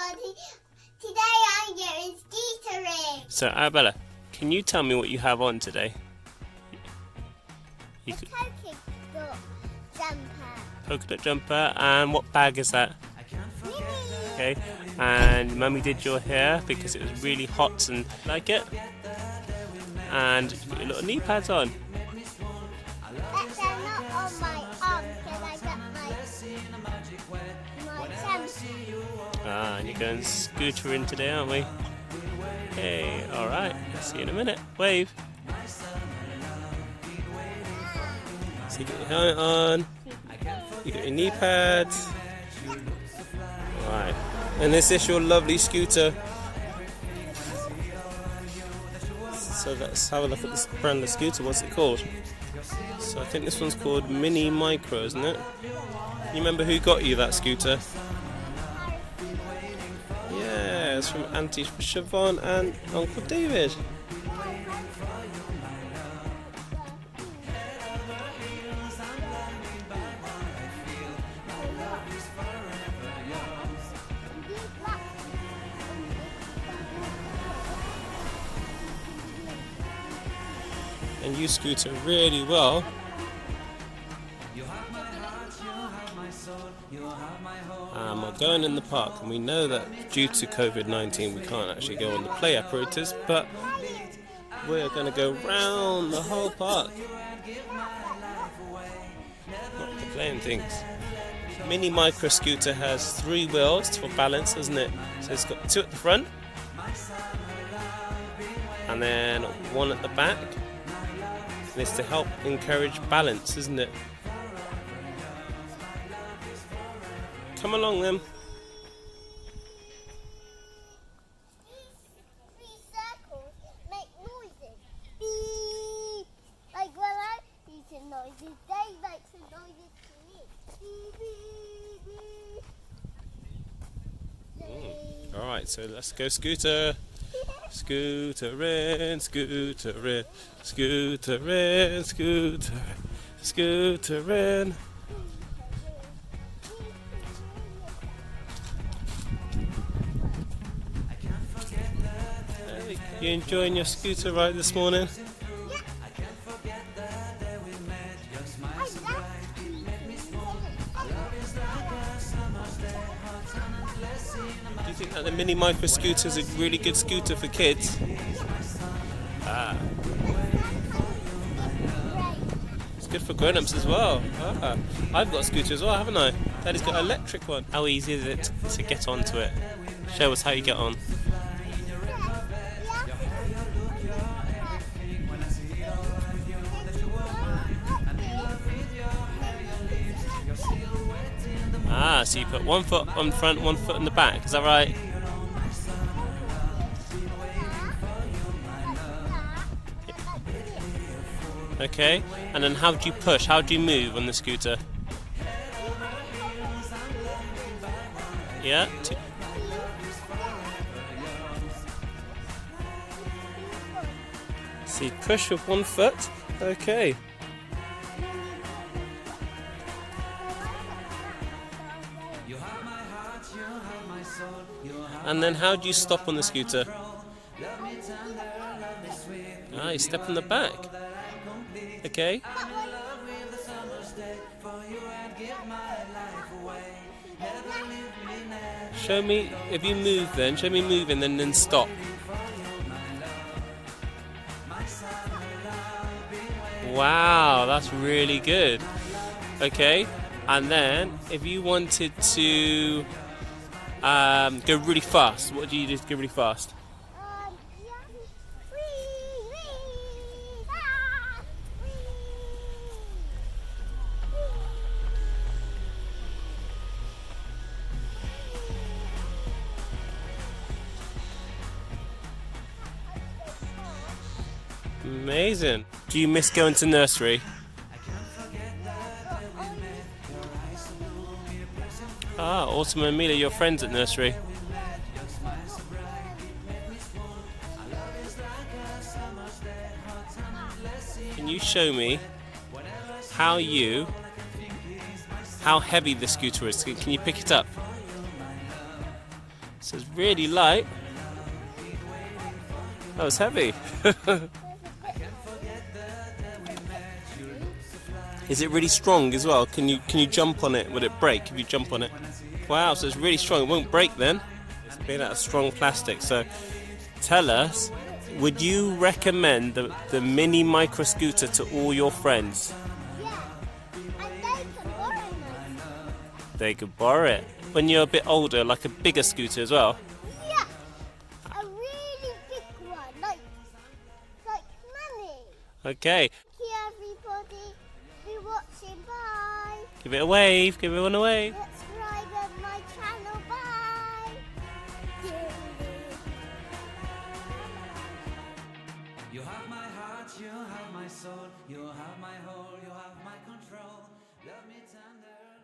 everybody. Today I'm going skeetering. So Arabella, can you tell me what you have on today? A polka dot jumper. Polka dot jumper, and what bag is that? Mini. Okay, and Mummy did your hair because it was really hot and like it. And you put your little knee pads on. But they're not on my arm because I got my jumper. And you're going scootering today, aren't we? Okay, alright, see you in a minute. Wave. So you got your helmet on, you got your knee pads. Right, and is this your lovely scooter? So let's have a look at this brand of scooter. What's it called? So I think this one's called Mini Micro, isn't it? You remember who got you that scooter? Yeah, it's from Auntie Siobhan and Uncle David. And you scooter really well. We're going in the park, and we know that due to COVID-19 we can't actually go on the play apparatus, but we're going to go round the whole park. Not the playing things. Mini Micro Scooter has 3 wheels for balance, doesn't it? So it's got 2 at the front, and then 1 at the back. And it's to help encourage balance, isn't it? Come along then. These circles make noises. Beep. Like when I make some noises, they make some noises to me. Beep, beep, beep. Alright, so let's go scooter. Scooterin', scooterin', scooterin', scooterin', scooterin'. You enjoying your scooter ride this morning? Do you think that the Mini Micro Scooter is a really good scooter for kids? It's good for grown-ups as well. I've got a scooter as well, haven't I? Daddy's got an electric one. How easy is it to get onto it? Show us how you get on. So you put 1 foot on front, 1 foot in the back, is that right? Okay, and then how do you push? How do you move on the scooter? Yeah? So you push with 1 foot, okay. And then how do you stop on the scooter? You step on the back. Okay. Show me, if you move then, show me moving and then stop. Wow, that's really good. Okay, and then if you wanted to go really fast, what do you do to go really fast? Amazing. Do you miss going to nursery? Autumn and Amelia, your friends at nursery. Can you show me how heavy the scooter is? Can you pick it up? So it's really light. Oh, it's heavy. Is it really strong as well? Can you jump on it? Would it break if you jump on it? Wow, so it's really strong. It won't break then. It's made out of strong plastic. So tell us, would you recommend the mini micro scooter to all your friends? Yeah. And they can borrow mine. They could borrow it when you're a bit older, like a bigger scooter as well. Yeah. A really big one, like money. Okay, Thank you, everybody, for watching. Bye. give it a wave. Give everyone a wave. Subscribe on my channel. Bye. You have my heart, you have my soul, you have my whole, you have my control. Love me tender.